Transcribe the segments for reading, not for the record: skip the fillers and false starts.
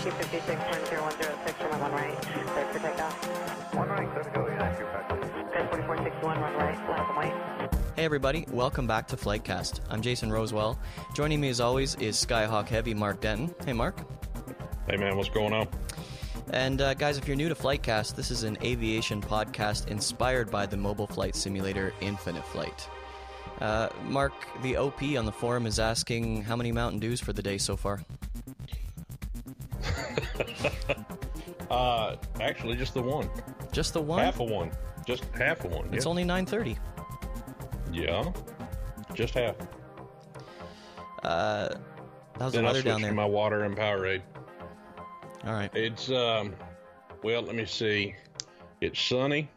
256.010 from 1 right, cleared for takeoff. 1 right, clear to go, yeah, you're back. Clear 4461, 1 right, left and white. Hey everybody, welcome back to FlightCast. I'm Jason Rosewell. Joining me as always is Skyhawk Heavy Mark Denton. Hey Mark. Hey man, what's going on? And guys, if you're new to FlightCast, this is an aviation podcast inspired by the mobile flight simulator Infinite Flight. Mark, the OP on the forum is asking how many Mountain Dews for the day so far? Actually, just the one. Just the one? Half of one. Just half of one. It's only 9:30. Yeah, just half. How's the Then weather I down switched there? to my water and Powerade. All right. It's well, let me see. It's sunny.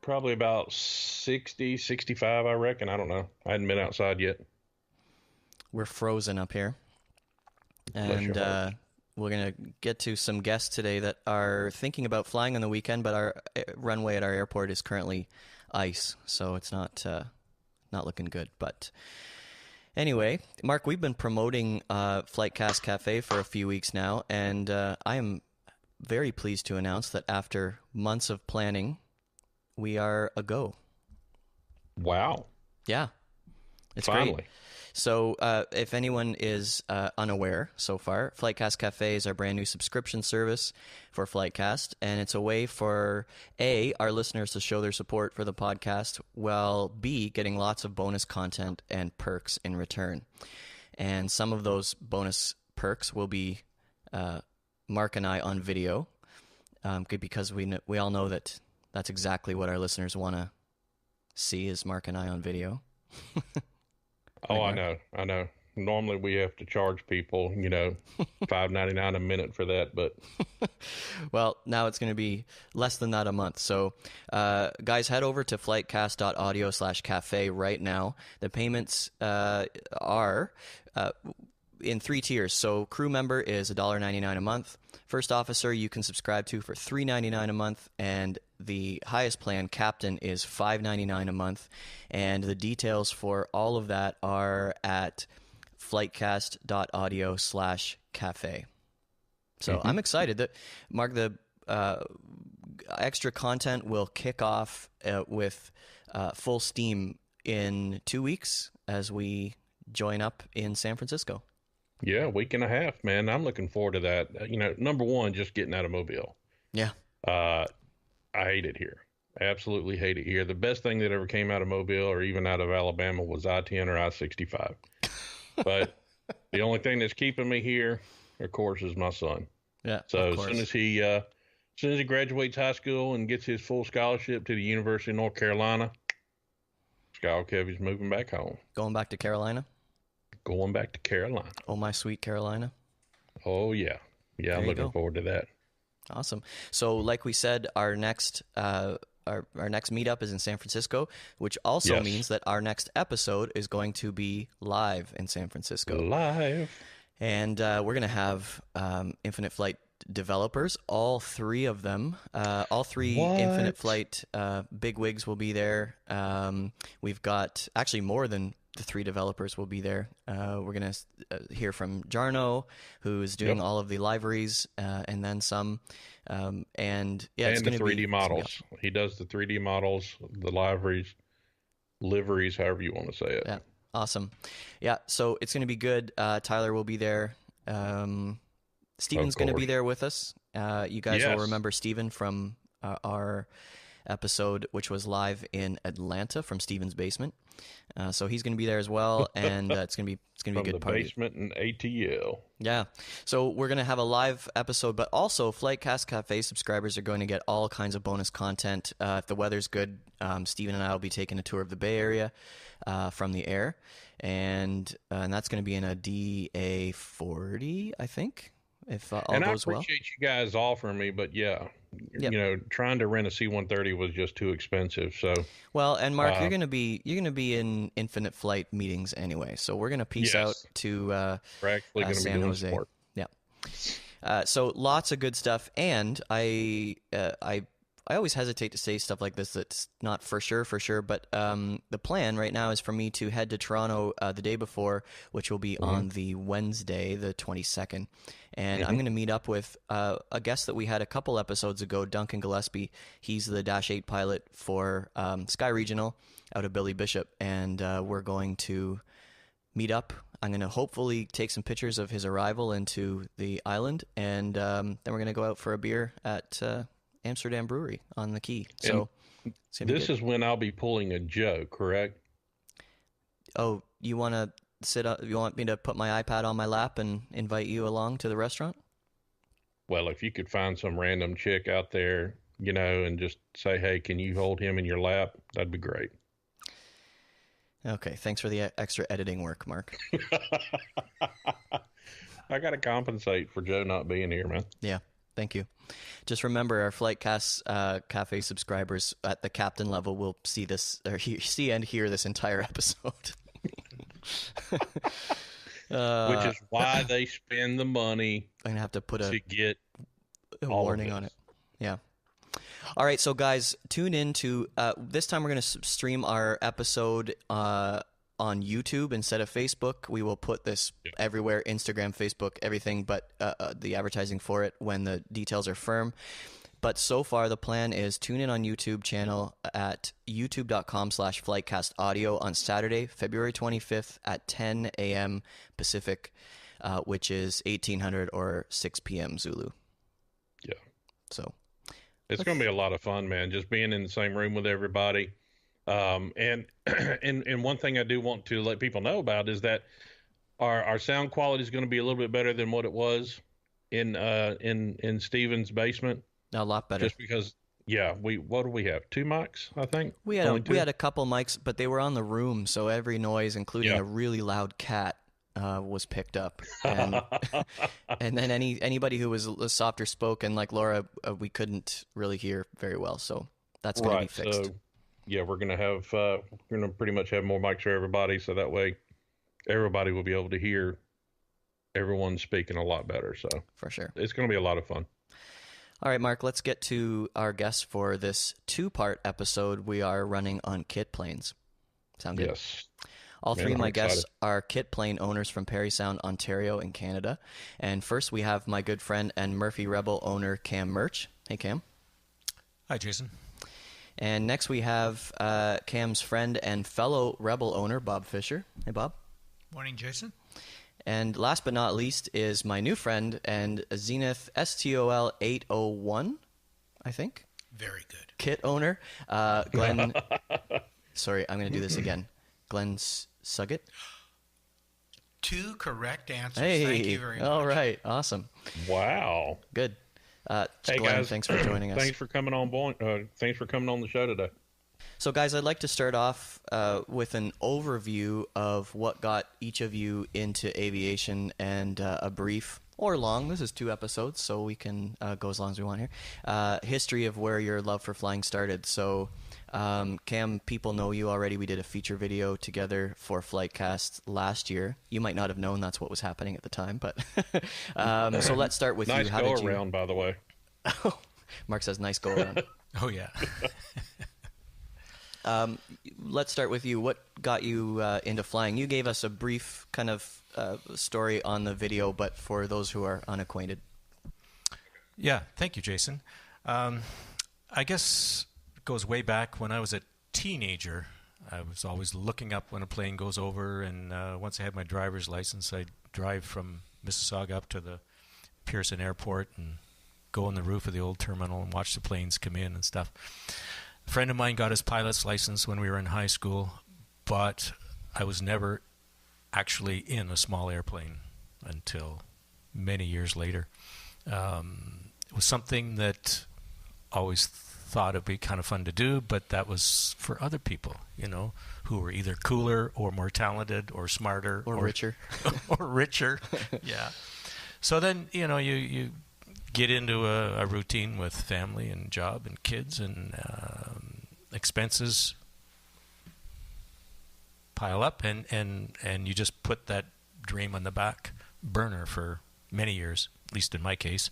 Probably about 60, 65, I reckon. I don't know. I hadn't been outside yet. We're frozen up here. Bless your And heart. we're going to get to some guests today that are thinking about flying on the weekend, but our runway at our airport is currently ice, so it's not looking good. But anyway, Mark, we've been promoting FlightCast Cafe for a few weeks now, and I am very pleased to announce that after months of planning, we are a go. Wow. Yeah. It's Finally. great. So if anyone is unaware so far, FlightCast Cafe is our brand new subscription service for FlightCast, and it's a way for A, our listeners to show their support for the podcast, while B, getting lots of bonus content and perks in return. And some of those bonus perks will be Mark and I on video, because we all know that that's exactly what our listeners want to see, is Mark and I on video. Oh, I know. Normally we have to charge people, $5.99 a minute for that, but well, now it's going to be less than that a month. So, guys, head over to flightcast.audio/cafe right now. The payments are in 3 tiers. So, crew member is $1.99 a month. First officer you can subscribe to for $3.99 a month, and the highest plan, captain, is $5.99 a month. And the details for all of that are at flightcast.audio/cafe. So I'm excited that, Mark, the extra content will kick off with full steam in 2 weeks as we join up in San Francisco. yeah, a week and a half, man. I'm looking forward to that. Number one, just getting out of Mobile. Yeah. I hate it here. Absolutely hate it here. The best thing that ever came out of Mobile or even out of Alabama was I-10 or I-65. But the only thing that's keeping me here, of course, is my son. Yeah. So of as course. soon as he graduates high school and gets his full scholarship to the University of North Carolina, Skyhawk Heavy's moving back home. Going back to Carolina. Going back to Carolina. Oh, my sweet Carolina. Oh, yeah. Yeah, I'm you looking go. forward to that. Awesome. So, like we said, our next our next meetup is in San Francisco, which also Yes. means that our next episode is going to be live in San Francisco. Live. And we're going to have Infinite Flight developers, all 3 of them. All 3 What? Infinite Flight bigwigs will be there. We've got actually more than the 3 developers will be there. We're going to hear from Jarno, who's doing Yep. all of the liveries, and then some. And yeah, it's And going the to be 3D models. He does the 3D models, the liveries, however you want to say it. Yeah, awesome. Yeah, so it's going to be good. Tyler will be there. Steven's going to be course. there with us. You guys will Yes. remember Steven from our episode, which was live in Atlanta from Steven's basement. So he's going to be there as well, and it's going to be a From good the party. basement in ATL. Yeah. So we're going to have a live episode, but also FlightCast Cafe subscribers are going to get all kinds of bonus content. If the weather's good, Steven and I will be taking a tour of the Bay Area from the air, and that's going to be in a DA40, I think, if all And I goes well. appreciate you guys offering me, but yeah, Yep. trying to rent a C-130 was just too expensive. So Well, and Mark, you're going to be in Infinite Flight meetings anyway, so we're going to peace Yes. out to we're actually going to be San doing Jose. some work. Yeah. So lots of good stuff, and I I always hesitate to say stuff like this that's not for sure, but the plan right now is for me to head to Toronto the day before, which will be on the Wednesday, the 22nd. And I'm going to meet up with a guest that we had a couple episodes ago, Duncan Gillespie. He's the Dash 8 pilot for Sky Regional out of Billy Bishop. And we're going to meet up. I'm going to hopefully take some pictures of his arrival into the island. And then we're going to go out for a beer at Amsterdam Brewery on the Quay. So this is when I'll be pulling a Joe, correct? Oh, you want to sit up? You want me to put my iPad on my lap and invite you along to the restaurant? Well, if you could find some random chick out there, and just say, hey, can you hold him in your lap? That'd be great. Okay, thanks for the extra editing work, Mark. I got to compensate for Joe not being here, man. Yeah, thank you. Just remember, our FlightCast Cafe subscribers at the captain level will see this, or see and hear this entire episode. Which is why they spend the money. I'm gonna have to put to get a warning on it. Yeah. All right, so guys, tune in to this time. We're going to stream our episode on YouTube instead of Facebook. We will put this everywhere: Instagram, Facebook, everything, but the advertising for it when the details are firm. But so far, the plan is tune in on YouTube channel at youtube.com/FlightCastAudio on Saturday, February 25th at 10 a.m. Pacific, which is 1800 or 6 p.m. Zulu. Yeah. So it's going to be a lot of fun, man, just being in the same room with everybody. And one thing I do want to let people know about is that our sound quality is going to be a little bit better than what it was in Steven's basement. A lot better. Just because, what do we have? 2 mics, I think? We had a couple mics, but they were on the room, so every noise, including a really loud cat, was picked up. And, and then anybody who was softer spoken, like Laura, we couldn't really hear very well, so that's going to be fixed. So, we're going to pretty much have more mics for everybody, so that way everybody will be able to hear everyone speaking a lot better. So for sure. It's going to be a lot of fun. All right, Mark, let's get to our guest for this 2-part episode we are running on kit planes. Sound good? Yes. All three of my guests are kit plane owners from Parry Sound, Ontario in Canada. And first we have my good friend and Murphy Rebel owner, Cam Murch. Hey, Cam. Hi, Jason. And next we have Cam's friend and fellow Rebel owner, Bob Fisher. Hey, Bob. Morning, Jason. And last but not least is my new friend and Zenith STOL 801, I think. Very good. Kit owner, Glenn. Sorry, I'm going to do this again. Glenn Suggitt. 2 correct answers. Hey, thank you very much. All right, awesome. Wow. Good. Hey, Glenn, guys, thanks for joining us. Thanks for coming on thanks for coming on the show today. So, guys, I'd like to start off with an overview of what got each of you into aviation and a brief or long. This is 2 episodes, so we can go as long as we want here. History of where your love for flying started. So, Cam, people know you already. We did a feature video together for FlightCast last year. You might not have known that's what was happening at the time, but so let's start with nice you. Nice go around, by the way. Mark says, "Nice go around." Oh yeah. Let's start with you. What got you into flying? You gave us a brief kind of story on the video, but for those who are unacquainted. Yeah, thank you, Jason. I guess it goes way back when I was a teenager. I was always looking up when a plane goes over, and once I had my driver's license, I'd drive from Mississauga up to the Pearson Airport and go on the roof of the old terminal and watch the planes come in and stuff. A friend of mine got his pilot's license when we were in high school, but I was never actually in a small airplane until many years later. It was something that I always thought it'd be kind of fun to do, but that was for other people, who were either cooler or more talented or smarter or richer. or richer. Yeah. So then, you get into a routine with family and job and kids, and expenses pile up, and you just put that dream on the back burner for many years, at least in my case.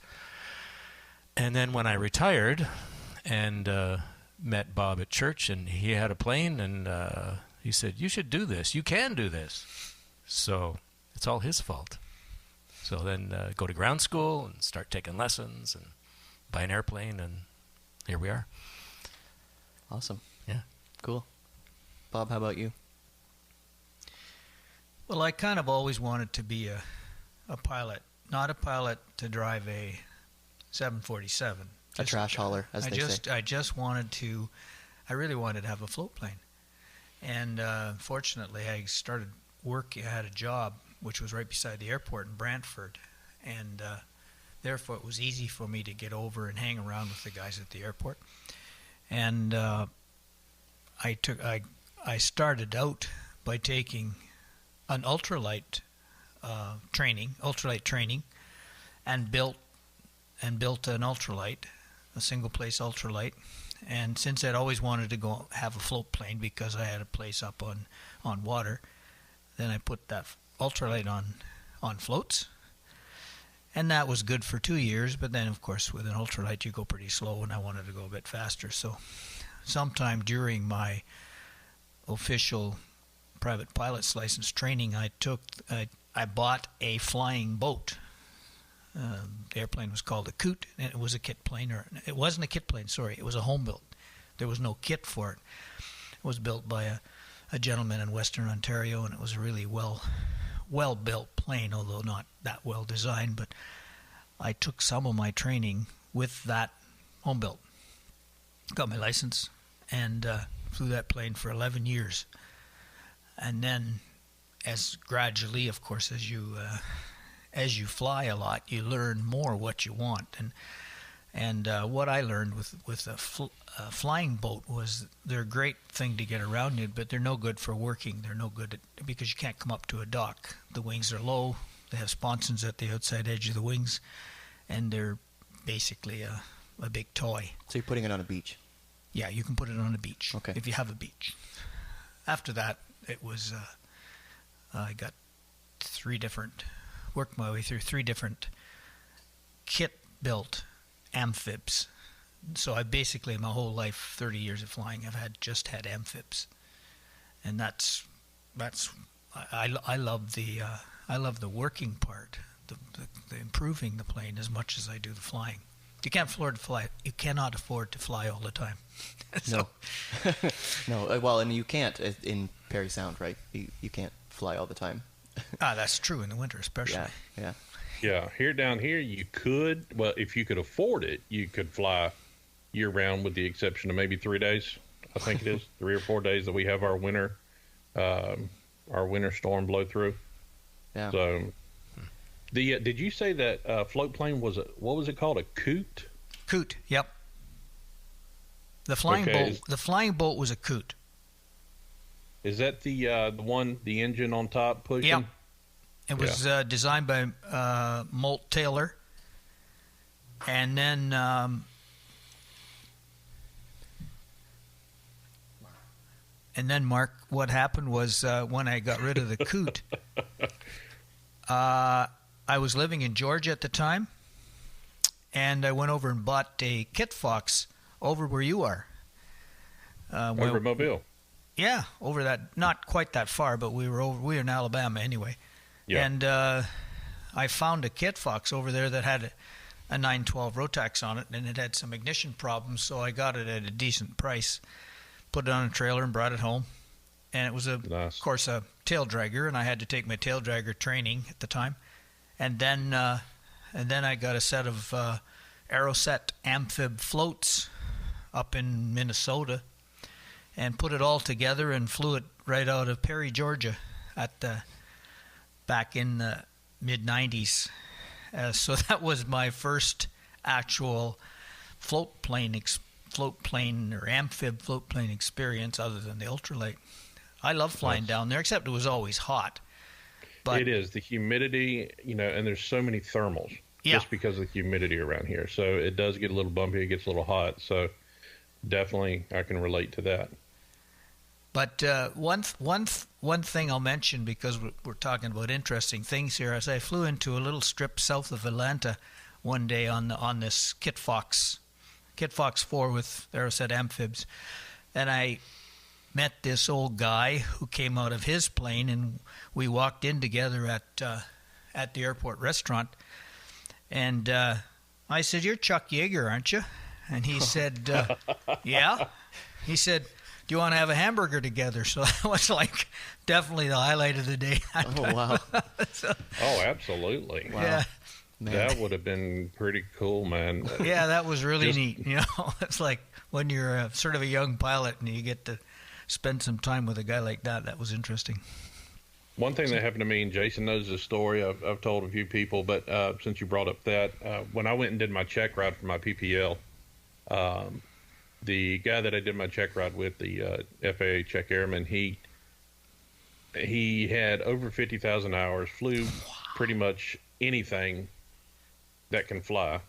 And then when I retired and met Bob at church, and he had a plane, and he said, "You should do this. You can do this." So it's all his fault. So then go to ground school and start taking lessons and buy an airplane, and here we are. Awesome. Yeah. Cool. Bob, how about you? Well, I kind of always wanted to be a pilot, not a pilot to drive a 747. A trash hauler, as they say. I really wanted to have a float plane. And fortunately, I started work. I had a job which was right beside the airport in Brantford, and therefore it was easy for me to get over and hang around with the guys at the airport. And I started out by taking an ultralight training, and built an ultralight, a single place ultralight. And since I'd always wanted to go have a float plane because I had a place up on water, then I put that ultralight on floats. And that was good for 2 years, but then, of course, with an ultralight, you go pretty slow, and I wanted to go a bit faster. So sometime during my official private pilot's license training, I bought a flying boat. The airplane was called a Coot, and it was a kit plane. Or it wasn't a kit plane, sorry. It was a home built. There was no kit for it. It was built by a gentleman in Western Ontario, and it was a really well-built plane, although not that well designed. But I took some of my training with that home built. Got my license and flew that plane for 11 years. And then, as gradually, of course, as you fly a lot, you learn more what you want. And what I learned with a flying boat was they're a great thing to get around in, but they're no good for working. They're no good because you can't come up to a dock. The wings are low. They have sponsons at the outside edge of the wings, and they're basically a big toy. So you're putting it on a beach? Yeah, you can put it on a beach, okay, if you have a beach. After that, it was I got worked my way through 3 different kit-built amphibs. So I basically, my whole life, 30 years of flying, I've just had amphibs, and that's I love the working part, the improving the plane as much as I do the flying. You can't afford to fly. You cannot afford to fly all the time. No. No. Well, and you can't in Parry Sound, right? You can't fly all the time. That's true in the winter, especially. Yeah. Yeah, down here you could. Well, if you could afford it, you could fly year round, with the exception of maybe 3 days. I think it is 3 or 4 days that we have our winter storm blow through. Yeah. So, did you say that float plane was what was it called? A Coot? Coot. Yep. The flying boat was a Coot. Is that the one, the engine on top pushing? Yep. It was designed by Molt Taylor, and then Mark, what happened was when I got rid of the Coot, I was living in Georgia at the time, and I went over and bought a Kit Fox over where you are. Over Mobile. Yeah, over that, not quite that far, but we were in Alabama anyway. Yeah. And I found a Kit Fox over there that had a 912 Rotax on it, and it had some ignition problems, so I got it at a decent price, put it on a trailer and brought it home. And it was, of course, a tail dragger, and I had to take my tail dragger training at the time. And then I got a set of Aeroset amphib floats up in Minnesota, and put it all together and flew it right out of Perry, Georgia, back in the mid-'90s. So that was my first actual float plane or amphib float plane experience, other than the ultralight. I love flying down there, except it was always hot. But it is the humidity, and there's so many thermals just because of the humidity around here. So it does get a little bumpy. It gets a little hot. So definitely, I can relate to that. But one thing I'll mention, because we're talking about interesting things here, as I flew into a little strip south of Atlanta one day on this Kit Fox Kit Fox 4 with Aeroset Amphibs, and I met this old guy who came out of his plane, and we walked in together at the airport restaurant, and I said, "You're Chuck Yeager, aren't you?" And he said, "Yeah." He said, "Do you want to have a hamburger together?" So that was like definitely the highlight of the day. Oh, wow. So, Oh, absolutely. Wow. yeah. Man. That would have been pretty cool, man. Yeah, that was really neat. You know, it's like when you're sort of a young pilot and you get to spend some time with a guy like that. That was interesting. One thing that happened to me, and Jason knows this story, I've told a few people, but since you brought up that, when I went and did my check ride for my PPL, the guy that I did my check ride with, the FAA check airman, he had over 50,000 hours, flew pretty much anything that can fly.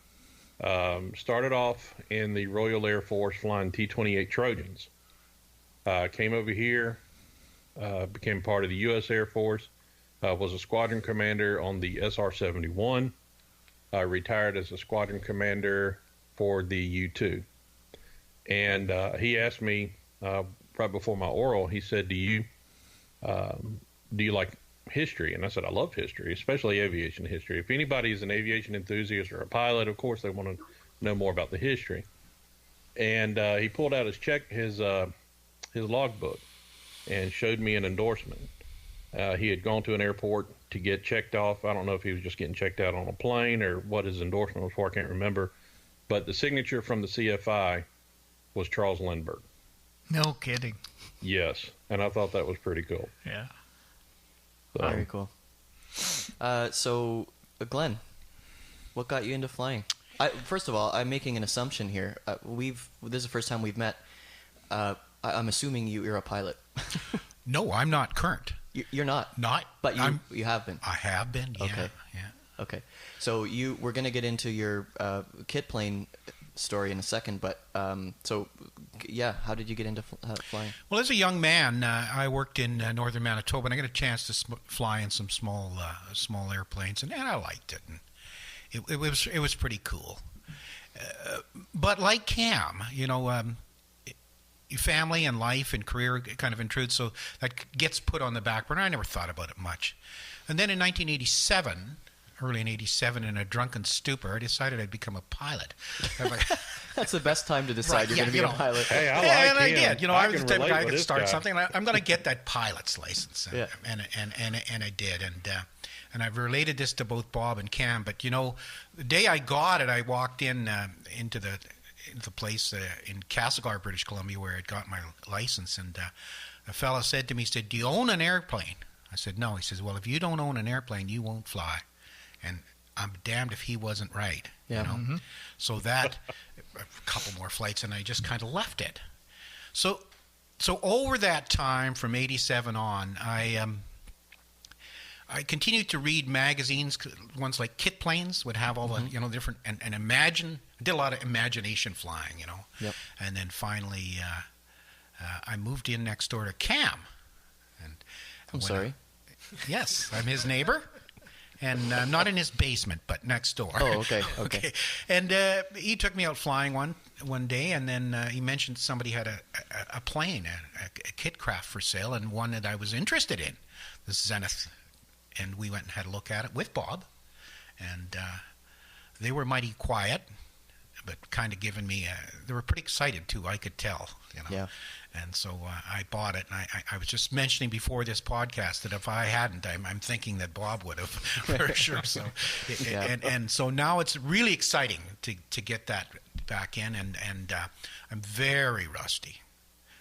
Started off in the Royal Air Force flying T-28 Trojans. Came over here, became part of the U.S. Air Force, was a squadron commander on the SR-71, retired as a squadron commander for the U-2. And he asked me right before my oral, he said, do you like history? And I said, I love history, especially aviation history. If anybody is an aviation enthusiast or a pilot, of course, they want to know more about the history. And he pulled out his logbook and showed me an endorsement. He had gone to an airport to get checked off. I don't know if he was just getting checked out on a plane or what his endorsement was for. I can't remember. But the signature from the CFI was Charles Lindbergh. No kidding. Yes. And I thought that was pretty cool. Yeah. So, Very cool. So, Glenn, what got you into flying? First of all, I'm making an assumption here. This is the first time we've met. I'm assuming you're a pilot. No, I'm not current. You're not. Not. But you have been. I have been. Yeah. Okay. Yeah. Okay. So we're going to get into your kit plane story in a second, but yeah, how did you get into flying? Well, as a young man, I worked in northern Manitoba, and I got a chance to fly in some small airplanes, and I liked it. And it was pretty cool. But like Cam, your family and life and career kind of intrude, so that gets put on the back burner. I never thought about it much. And then in 1987, early in 87, in a drunken stupor, I decided I'd become a pilot. That's the best time to decide you're going to be a pilot. Hey, I and like I him. did. I was the type of guy who could start guy. something. I'm going to get that pilot's license. Yeah. And I did. And I've related this to both Bob and Cam. But, the day I got it, I walked into the place in Castlegar, British Columbia, where I'd got my license. And a fellow said to me, he said, "Do you own an airplane?" I said, "No." He says, "Well, if you don't own an airplane, you won't fly." And I'm damned if he wasn't right. Yeah. Mm-hmm. So that, a couple more flights, and I just kind of left it. So over that time, from 87 on, I continued to read magazines. Ones like Kit Planes would have all the different and imagine. I did a lot of imagination flying, Yep. And then finally, I moved in next door to Cam. And I'm sorry. Yes, I'm his neighbor. And not in his basement, but next door. Oh, okay. And he took me out flying one day, and then he mentioned somebody had a plane, a kit craft for sale, and one that I was interested in, the Zenith. And we went and had a look at it with Bob, and they were mighty quiet, but kind of giving me they were pretty excited too, I could tell. Yeah. And so I bought it, and I was just mentioning before this podcast that if I hadn't, I'm thinking that Bob would have for sure. So, and so now it's really exciting to get that back in, and I'm very rusty.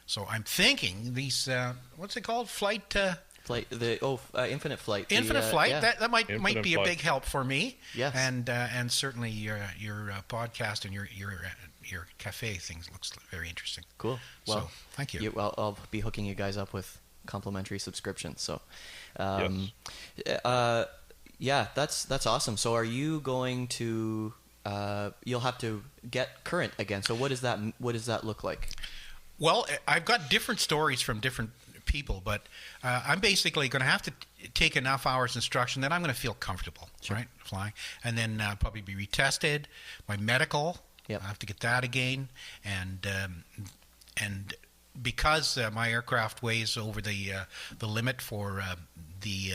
So I'm thinking these what's it called, Infinite Flight. Infinite Flight. Yeah. That might be Flight. a big help for me. Yes. And certainly your podcast and your cafe things looks very interesting. Cool. Well, so, thank you. I'll be hooking you guys up with complimentary subscriptions. So, yeah, that's awesome. So, are you going to? You'll have to get current again. So, what does that look like? Well, I've got different stories from different people, but I'm basically going to have to take enough hours instruction that I'm going to feel comfortable, right, flying, and then probably be retested. My medical Yep. I have to get that again, and because my aircraft weighs over the limit for the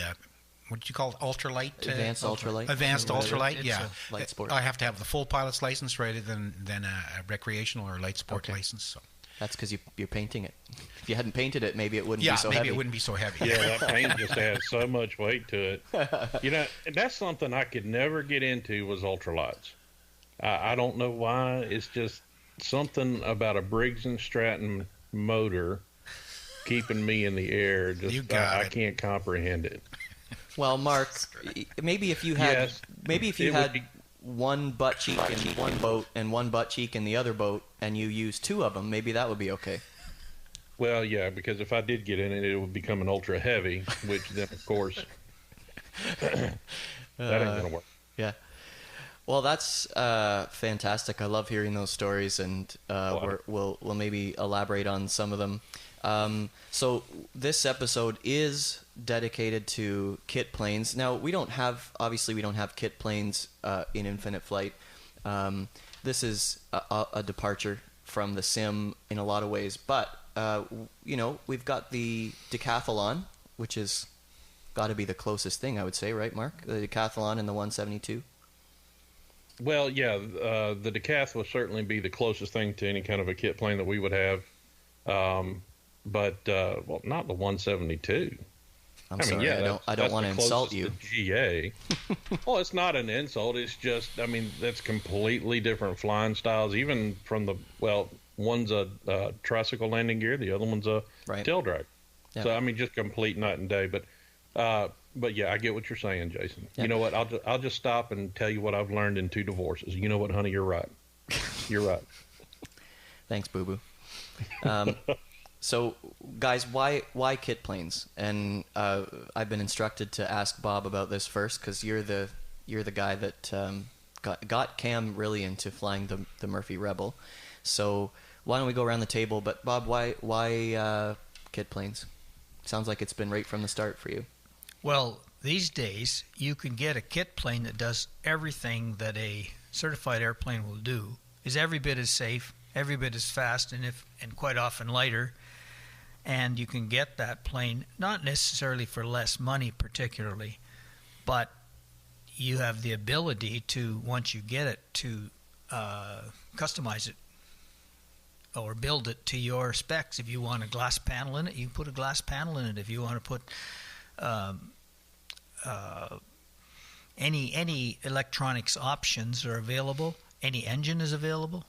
what did you call it? Ultralight? Advanced ultralight. Advanced ultralight, It's yeah. a light sport. I have to have the full pilot's license rather than a recreational or light sport Okay. license. So. That's because you're painting it. If you hadn't painted it, maybe it wouldn't Yeah, be so maybe heavy. it wouldn't be so heavy. Yeah, that paint just adds so much weight to it. And that's something I could never get into was ultralights. I don't know why. It's just something about a Briggs and Stratton motor keeping me in the air. You Just got I it. can't comprehend it. Well, Mark, maybe if you had Yes, it would had be- one butt cheek in one boat and one butt cheek in the other boat, and you use two of them, maybe that would be okay. Well, yeah, because if I did get in it, it would become an ultra heavy, which then, of course, that ain't gonna work. Yeah. Well, that's fantastic. I love hearing those stories, and we'll maybe elaborate on some of them. So this episode is dedicated to kit planes. Now, we don't have kit planes in Infinite Flight. This is a departure from the sim in a lot of ways, but we've got the decathlon, which has got to be the closest thing, I would say, right, Mark? The decathlon and the 172. Well, yeah, the Decath will certainly be the closest thing to any kind of a kit plane that we would have, but not the 172. I'm sorry, I don't want to insult you. GA. Well, it's not an insult. It's just, that's completely different flying styles. Even from one's a tricycle landing gear, the other one's a tail drag. Yeah. So just complete night and day. But yeah, I get what you're saying, Jason. Yeah. You know what? I'll just stop and tell you what I've learned in 2 divorces. You know what, honey? You're right. You're right. Thanks, Boo Boo. So, guys, why kit planes? And I've been instructed to ask Bob about this first because you're the guy that got Cam really into flying the Murphy Rebel. So why don't we go around the table? But Bob, why kit planes? Sounds like it's been right from the start for you. Well, these days you can get a kit plane that does everything that a certified airplane will do. Is every bit as safe, every bit as fast, and quite often lighter. And you can get that plane not necessarily for less money particularly, but you have the ability to, once you get it, to customize it or build it to your specs. If you want a glass panel in it, you can put a glass panel in it. If you want to put any electronics options are available, any engine is available,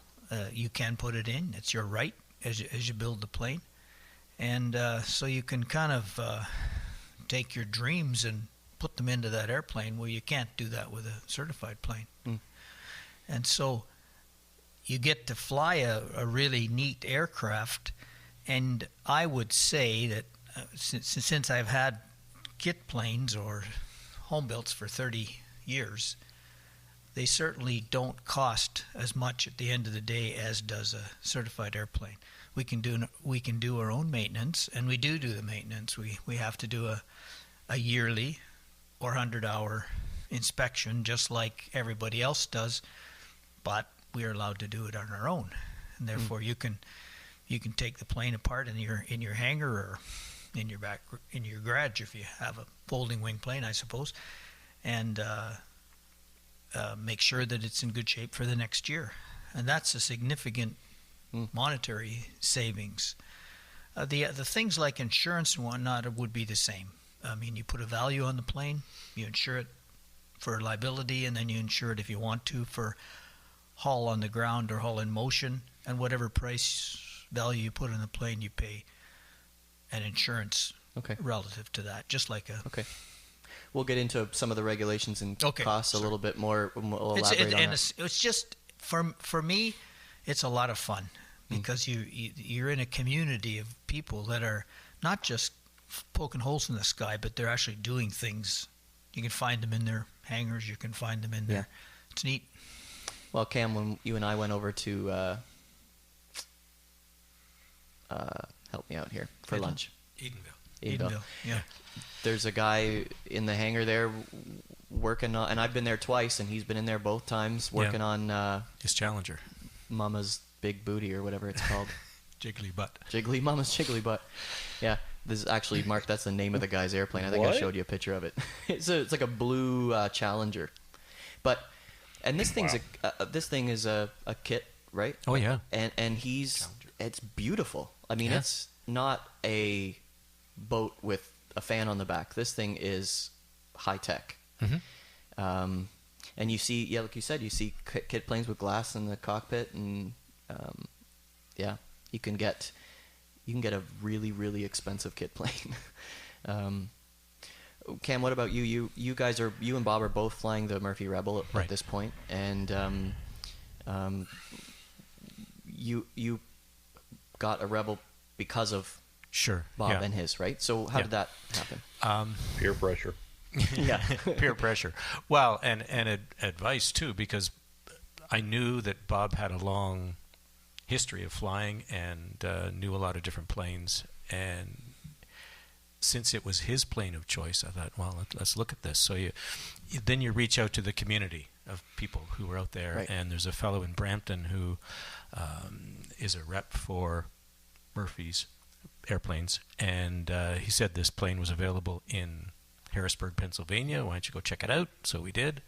you can put it in. It's your right as you build the plane. And so you can kind of take your dreams and put them into that airplane where you can't do that with a certified plane. Mm. And so you get to fly a really neat aircraft. And I would say that since I've had kit planes or home builts for 30 years, they certainly don't cost as much at the end of the day as does a certified airplane. We can do our own maintenance, and we do the maintenance. We have to do a yearly or 100-hour inspection, just like everybody else does, but we are allowed to do it on our own, and therefore you can take the plane apart in your hangar or in your garage if you have a folding wing plane, I suppose, and make sure that it's in good shape for the next year, and that's a significant monetary savings. The things like insurance and whatnot would be the same. I mean, you put a value on the plane, you insure it for liability, and then you insure it if you want to for haul on the ground or haul in motion, and whatever price value you put on the plane, you pay an insurance relative to that, just like a... Okay. We'll get into some of the regulations and costs a little bit more. We'll elaborate on that. It's just, for me, it's a lot of fun because you're in a community of people that are not just poking holes in the sky, but they're actually doing things. You can find them in their hangars. You can find them in there. It's neat. Well, Cam, when you and I went over to help me out here for lunch. Edenville. Yeah. There's a guy in the hangar there working on, and I've been there twice, and he's been in there both times working on his Challenger. Mama's Big Booty or whatever it's called. Jiggly butt. Mama's Jiggly Butt. Yeah, this is actually, Mark, that's the name of the guy's airplane. I think I What? showed you a picture of it. It's like a blue Challenger. And this thing's this thing is a kit, right? Oh, yeah. And it's beautiful. I mean, Yeah. it's not a boat with a fan on the back. This thing is high tech. Mm-hmm. And you see, yeah, like you said, you see kit planes with glass in the cockpit, and yeah, you can get a really, really expensive kit plane. Cam, what about you? You and Bob are both flying the Murphy Rebel at Right. this point, and you got a Rebel because of Sure. Bob yeah. and his, right? So how Yeah. did that happen? Peer pressure. Yeah. Peer pressure. Well, and advice too, because I knew that Bob had a long history of flying and knew a lot of different planes. And since it was his plane of choice, I thought, well, let's look at this. So then you reach out to the community of people who are out there. Right. And there's a fellow in Brampton who is a rep for Murphy's airplanes, and he said this plane was available in Harrisburg, Pennsylvania. Why don't you go check it out? So we did.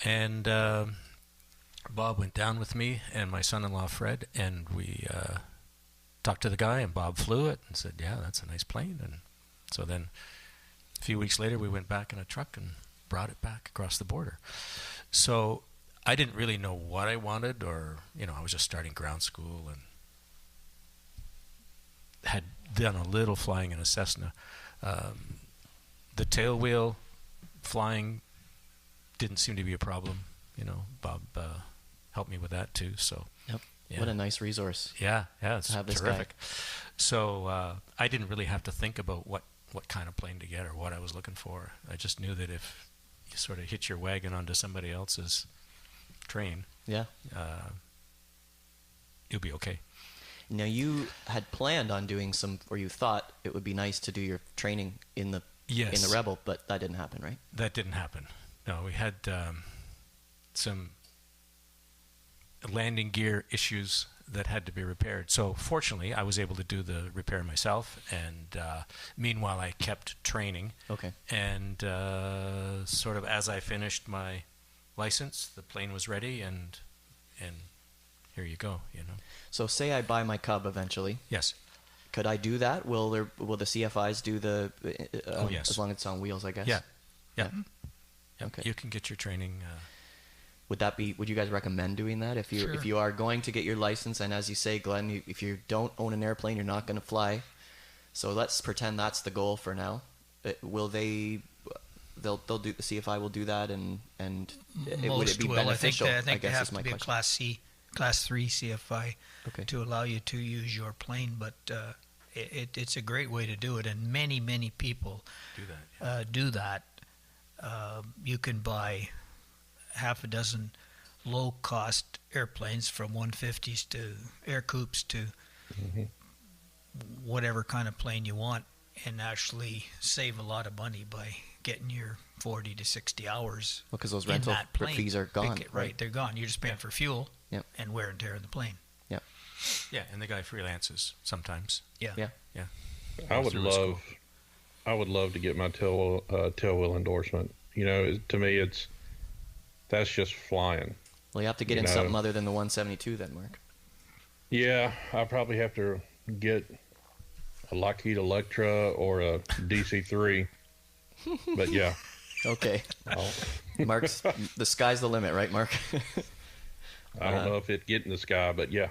And Bob went down with me and my son-in-law Fred, and we talked to the guy, and Bob flew it and said, yeah, that's a nice plane. And so then a few weeks later we went back in a truck and brought it back across the border. So I didn't really know what I wanted, or I was just starting ground school and had done a little flying in a Cessna. The tail wheel flying didn't seem to be a problem. Bob helped me with that too. So Yep. yeah. What a nice resource. Yeah, it's to have this terrific. So I didn't really have to think about what kind of plane to get or what I was looking for. I just knew that if you sort of hitch your wagon onto somebody else's train, Yeah. you'll be okay. Now, you had planned on doing or you thought it would be nice to do your training in the Yes. Rebel, but that didn't happen, right? That didn't happen. No, we had some landing gear issues that had to be repaired. So fortunately, I was able to do the repair myself, and meanwhile, I kept training. Okay. And sort of as I finished my license, the plane was ready, and here you go. So say I buy my Cub eventually. Yes. Could I do that? Will the CFIs do the? Oh, yes. As long as it's on wheels, I guess. Yeah. Yeah. Yeah. Yep. Okay. You can get your training. Would you guys recommend doing that if you are going to get your license? And as you say, Glenn, if you don't own an airplane, you're not going to fly. So let's pretend that's the goal for now. Will they? They'll do, the CFI will do that, and would it be beneficial? I think they guess have is my to be question. a Class 3 CFI Okay. to allow you to use your plane. But it's a great way to do it, and many people Do that. do that. You can buy half a dozen low-cost airplanes from 150s to Air Coups to whatever kind of plane you want, and actually save a lot of money by getting your 40 to 60 hours. Well, because those in rental that plane. fees are gone, Right, they're gone. You're just paying for fuel Yep. and wear and tear in the plane. Yep. Yeah, and the guy freelances sometimes. Yeah. Yeah. Yeah. I would Through a school. love to get my tail wheel endorsement. To me, that's just flying. Well, you have to get in something other than the 172 then, Mark. Yeah, I probably have to get a Lockheed Electra or a DC-3. But yeah. Okay. Mark's, the sky's the limit, right, Mark? I don't know if it'd get in the sky, but yeah.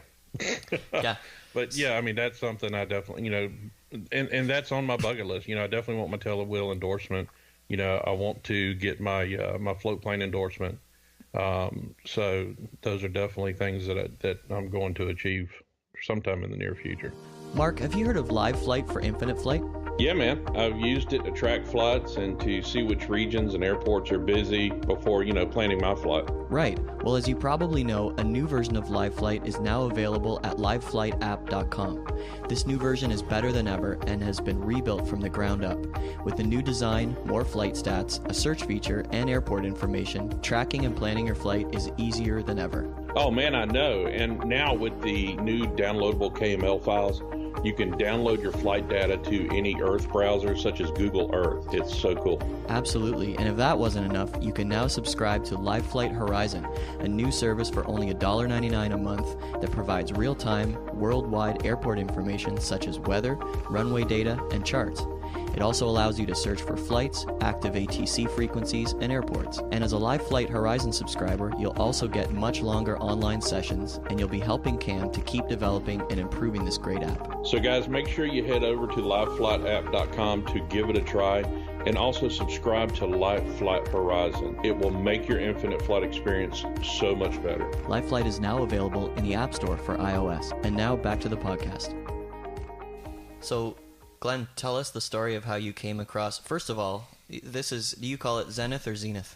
Yeah. But yeah, I mean, that's something I definitely, and that's on my bucket list. I definitely want my tail wheel endorsement. I want to get my my float plane endorsement. So those are definitely things that I'm going to achieve sometime in the near future. Mark, have you heard of Live Flight for Infinite Flight? Yeah, man. I've used it to track flights and to see which regions and airports are busy before, planning my flight. Right. Well, as you probably know, a new version of Live Flight is now available at liveflightapp.com. This new version is better than ever and has been rebuilt from the ground up. With a new design, more flight stats, a search feature, and airport information, tracking and planning your flight is easier than ever. Oh man, I know. And now with the new downloadable KML files, you can download your flight data to any Earth browser such as Google Earth. It's so cool. Absolutely, and if that wasn't enough, you can now subscribe to Live Flight Horizon, a new service for only $1.99 a month that provides real-time, worldwide airport information such as weather, runway data, and charts. It also allows you to search for flights, active ATC frequencies, and airports. And as a Live Flight Horizon subscriber, you'll also get much longer online sessions, and you'll be helping Cam to keep developing and improving this great app. So guys, make sure you head over to liveflightapp.com to give it a try, and also subscribe to Live Flight Horizon. It will make your infinite flight experience so much better. Live Flight is now available in the App Store for iOS. And now back to the podcast. So, Glenn, tell us the story of how you came across. First of all, do you call it Zenith or Zenith?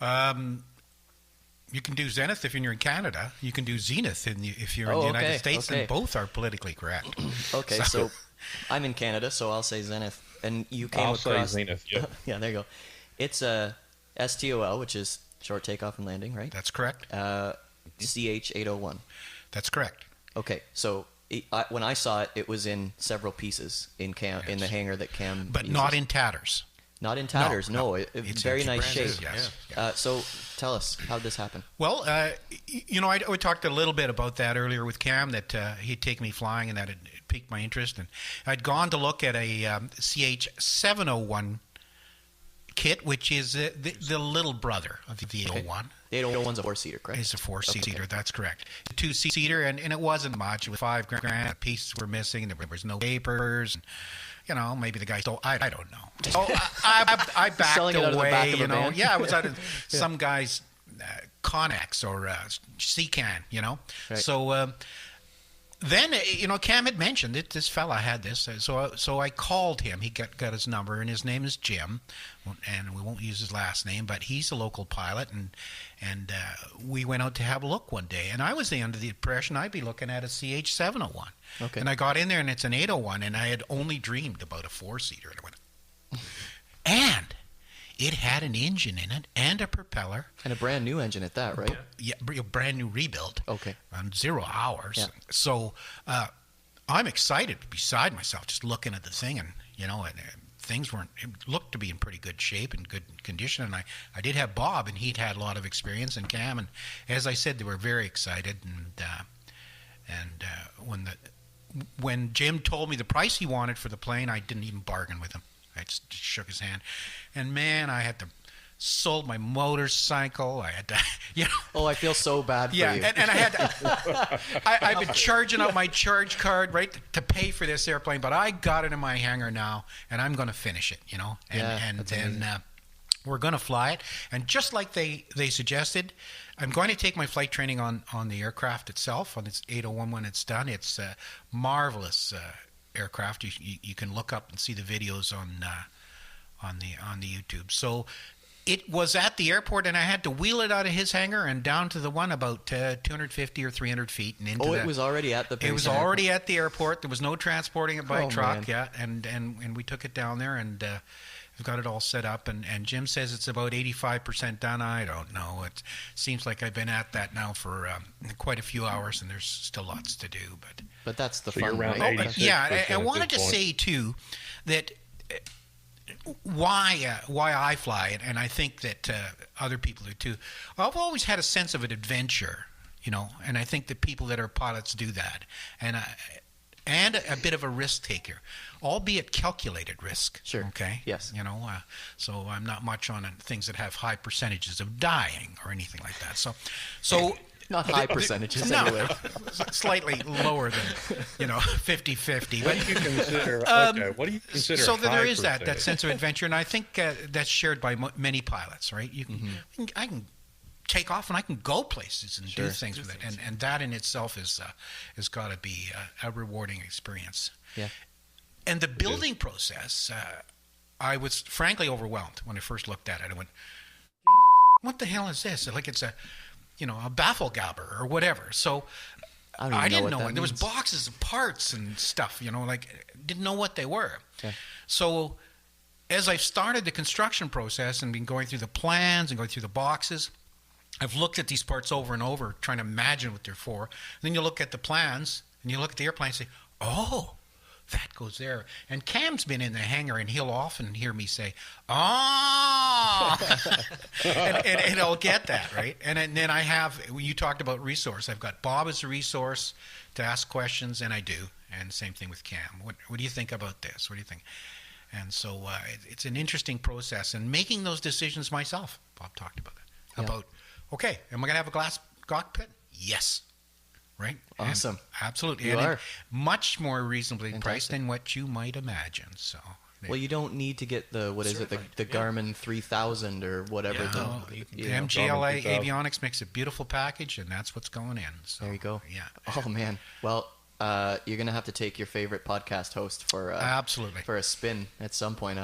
You can do Zenith if you're in Canada. You can do Zenith if you're in the United States, and both are politically correct. Okay, so I'm in Canada, so I'll say Zenith. And you came across... I'll say Zenith, yeah. Yeah, there you go. It's a STOL, which is short takeoff and landing, right? That's correct. CH-801. That's correct. Okay, so when I saw it, it was in several pieces in the hangar that Cam But uses. Not in tatters. Not in tatters, no. It's very in nice brand shape. new, yes. So tell us, how did this happen? Well, I talked a little bit about that earlier with Cam, that he'd take me flying and that it piqued my interest. And I'd gone to look at a CH-701 kit, which is the little brother of the 801. The 801's a four-seater, correct? It's a four-seater, Okay. That's correct. A two-seater, and it wasn't much. It was $5,000. Pieces were missing. There was no papers. And, maybe the guy stole. I don't know. So I backed Selling it out of the away. back of a van? Yeah, I was out of some guy's Connex or C-Can. Right. So. Then, Cam had mentioned that this fella had this, so I called him. He got his number, and his name is Jim, and we won't use his last name, but he's a local pilot, and we went out to have a look one day, and I was under the impression I'd be looking at a CH-701. Okay. And I got in there, and it's an 801, and I had only dreamed about a four-seater, and I went, and it had an engine in it and a propeller. And a brand new engine at that, right? Yeah, brand new rebuild. Okay. On 0 hours. Yeah. So I'm excited, beside myself, just looking at the thing, and things weren't. It looked to be in pretty good shape and good condition. And I did have Bob, and he'd had a lot of experience, and Cam, and as I said, they were very excited. And when Jim told me the price he wanted for the plane, I didn't even bargain with him. I just shook his hand, and man, I had to sold my motorcycle. I had to, Oh, I feel so bad for you. Yeah, and I had to. I've been charging up my charge card, right, to pay for this airplane, but I got it in my hangar now, and I'm going to finish it, and then we're going to fly it. And just like they suggested, I'm going to take my flight training on the aircraft itself, on this 801 when it's done. It's a marvelous aircraft. You can look up and see the videos on the YouTube. So it was at the airport, and I had to wheel it out of his hangar and down to the one about 250 or 300 feet. And into it was already at the It was already at the airport. There was no transporting it by truck. Man. Yeah, and we took it down there, and we've got it all set up. And Jim says it's about 85% done. I don't know. It seems like I've been at that now for quite a few hours, and there's still lots to do. But that's the So fun, you're around right? 86% Yeah, I at wanted to this point. say too that why I fly it, and I think that other people do too. I've always had a sense of an adventure, and I think that people that are pilots do that, and a bit of a risk taker, albeit calculated risk. Sure. Okay. Yes. So I'm not much on things that have high percentages of dying or anything like that. So. Not high percentages, No, anyway. slightly lower than 50-50. What do you consider? What do you consider? So there is high that sense of adventure, and I think that's shared by many pilots, right? I can take off and I can go places and do things with it, and that in itself has got to be a rewarding experience. Yeah. And the building process, I was frankly overwhelmed when I first looked at it. I went, "What the hell is this?" Like it's a baffle gabber or whatever. So I didn't know. There was boxes of parts and stuff, didn't know what they were. Okay. So as I've started the construction process and been going through the plans and going through the boxes, I've looked at these parts over and over, trying to imagine what they're for. Then you look at the plans, and you look at the airplane and say, oh, that goes there. And Cam's been in the hangar, and he'll often hear me say, oh, and I'll get that, right? And then I have, you talked about resource. I've got Bob as a resource to ask questions, and I do. And same thing with Cam. What do you think about this? What do you think? And so it's an interesting process. And making those decisions myself, Bob talked about that. Yeah. About, okay, am I going to have a glass cockpit? Yes. Right? Awesome. And absolutely. You are. Much more reasonably priced than what you might imagine. So. Well, you don't need to get the Garmin 3000 or whatever. Yeah. The MGLA Avionics makes a beautiful package, and that's what's going in. So, there you go. Yeah. Oh, man. Well, you're going to have to take your favorite podcast host for absolutely for a spin at some point.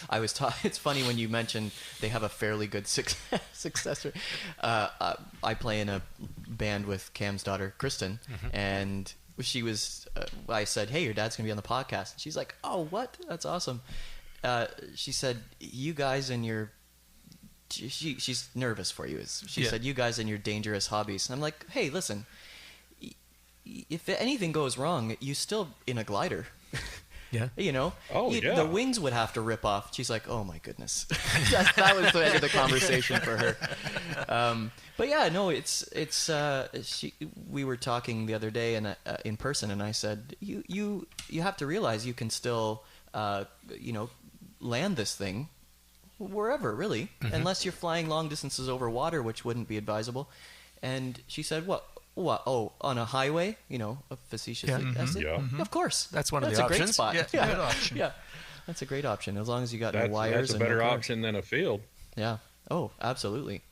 I was it's funny when you mentioned they have a fairly good successor. I play in a band with Cam's daughter, Kristen, and she was, I said, hey, your dad's going to be on the podcast. And she's like, oh, what? That's awesome. She said, you guys and your, she's nervous for you. She said, you guys and your dangerous hobbies. And I'm like, hey, listen, if anything goes wrong, you still in a glider. Yeah. You know? Oh, yeah. The wings would have to rip off. She's like, oh, my goodness. that was the end of the conversation for her. But yeah, no, we were talking the other day and in person, and I said, you have to realize you can still, land this thing wherever, really, unless you're flying long distances over water, which wouldn't be advisable. And she said, what? Oh, on a highway, facetiously. I said, of course. That's one of the That's a options. great spot. Yeah, good option. Yeah, that's a great option, as long as you got no wires. That's a better option than a field. Yeah. Oh, absolutely.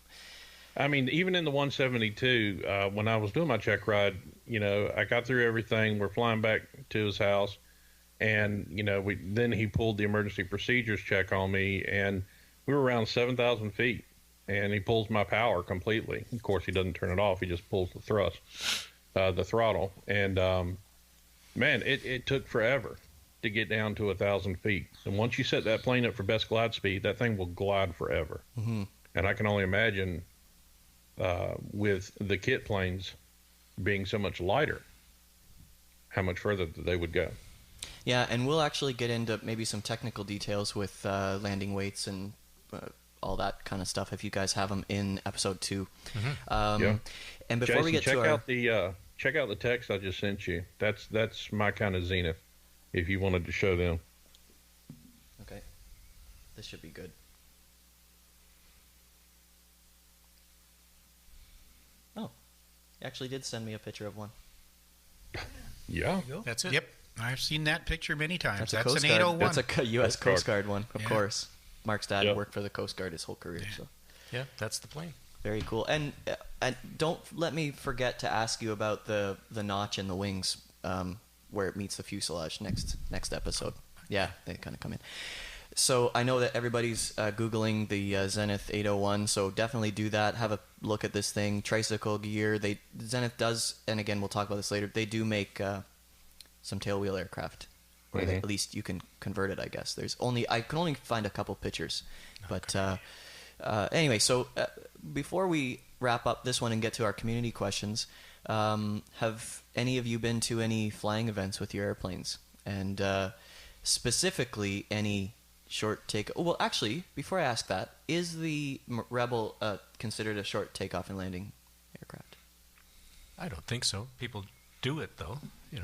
I mean, even in the 172, when I was doing my check ride, I got through everything. We're flying back to his house, and then he pulled the emergency procedures check on me, and we were around 7,000 feet. And he pulls my power completely. Of course, he doesn't turn it off. He just pulls the throttle. And, man, it took forever to get down to 1,000 feet. And once you set that plane up for best glide speed, that thing will glide forever. And I can only imagine with the kit planes being so much lighter, how much further they would go. Yeah, and we'll actually get into maybe some technical details with landing weights and all that kind of stuff if you guys have them in episode 2. And before Jason, we get to check out the text I just sent you. That's my kind of Zenith. If you wanted to show them. Okay, this should be good. Oh, he actually did send me a picture of one. Yeah, that's it. Yep, I've seen that picture many times. That's Coast an Guard. 801. That's a U.S. Coast Guard one, of course. Mark's dad worked for the Coast Guard his whole career. So. Yeah, that's the plane. Very cool. And don't let me forget to ask you about the notch in the wings where it meets the fuselage next episode. Yeah, they kind of come in. So I know that everybody's Googling the Zenith 801, so definitely do that. Have a look at this thing. Tricycle gear. Zenith does, and again, we'll talk about this later, they do make some tailwheel aircraft. Or at least you can convert it, I guess. I can only find a couple pictures. But anyway, so before we wrap up this one and get to our community questions, have any of you been to any flying events with your airplanes? And specifically, any short take... Well, actually, before I ask that, is the Rebel considered a short takeoff and landing aircraft? I don't think so. People do it, though. They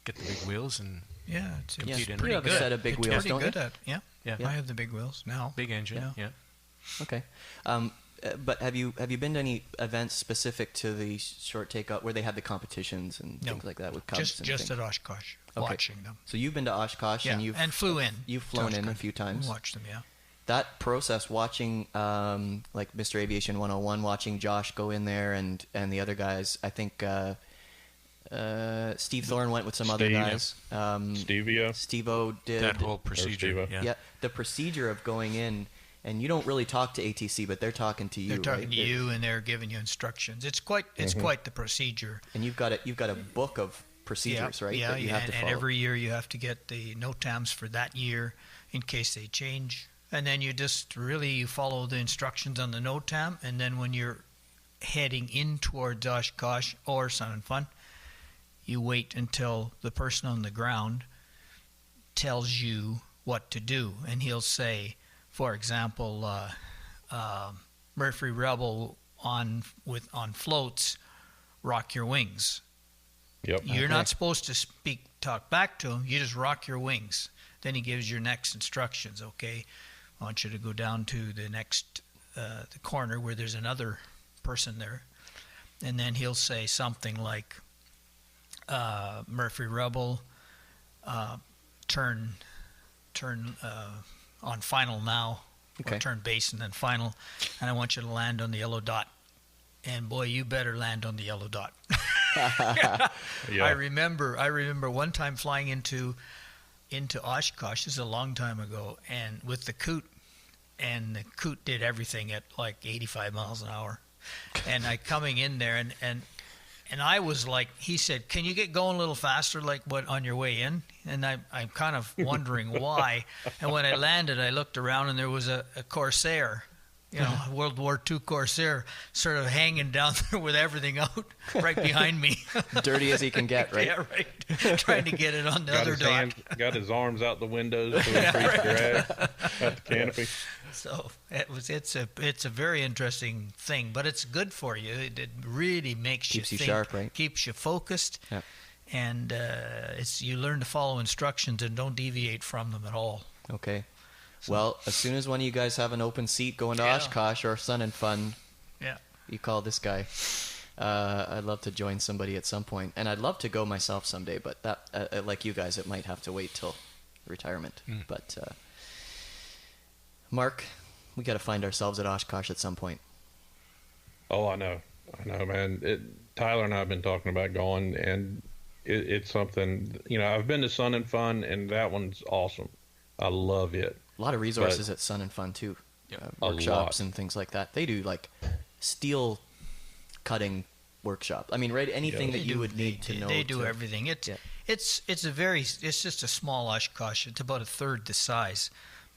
get the big wheels and... Yeah, it's compete in you have a set of big wheels, don't you? Yeah. I have the big wheels now. Big engine, yeah. Okay. But have you been to any events specific to the short takeoff where they have the competitions and things like that with Cubs? Just at Oshkosh, watching them. So you've been to Oshkosh and flew in. You've flown in a few times. Watched them, yeah. That process, watching like Mr. Aviation 101, watching Josh go in there and the other guys, I think Steve Thorne went with some other guys. Steve-O did. That whole procedure. Yeah, the procedure of going in, and you don't really talk to ATC, but they're talking to you. They're talking right? to you, and they're giving you instructions. It's quite the procedure. And you've got a book of procedures, right? Yeah, that you have to follow. And every year you have to get the NOTAMs for that year in case they change. And then you follow the instructions on the NOTAM, and then when you're heading in towards Oshkosh or Sun and Fun, you wait until the person on the ground tells you what to do. And he'll say, for example, Murphy Rebel on floats, rock your wings. Yep. You're not supposed to talk back to him. You just rock your wings. Then he gives your next instructions. Okay, I want you to go down to the next the corner where there's another person there, and then he'll say something like, Murphy Rebel, turn on final now, Okay. or turn base and then final, and I want you to land on the yellow dot. And boy, you better land on the yellow dot. Yeah. I remember one time flying into Oshkosh. This is a long time ago, and with the Coot, and the Coot did everything at like 85 miles an hour. And I coming in there, and I was like, he said, "Can you get going a little faster, like what on your way in?" And I'm kind of wondering why. And when I landed, I looked around, and there was a Corsair. World War II Corsair sort of hanging down there with everything out right behind me. Dirty as he can get, right? Yeah, right. Trying to get it on the other dock. Got his arms out the windows to increase drag at the canopy. So it's a very interesting thing, but it's good for you. It really makes Keeps you think, sharp, right? Keeps you focused, Yeah. and you learn to follow instructions and don't deviate from them at all. Okay. Well, as soon as one of you guys have an open seat going to Yeah. Oshkosh or Sun and Fun, Yeah. you call this guy. I'd love to join somebody at some point, and I'd love to go myself someday. But that, like you guys, it might have to wait till retirement. But Mark, we got to find ourselves at Oshkosh at some point. Oh, I know, man. Tyler and I have been talking about going, and it's something. I've been to Sun and Fun, and that one's awesome. I love it. A lot of resources at Sun and Fun too. Workshops and things like that. They do like steel cutting workshop. I mean, right? Anything that you would need to know. They do everything. It's just a small Oshkosh. It's about a third the size,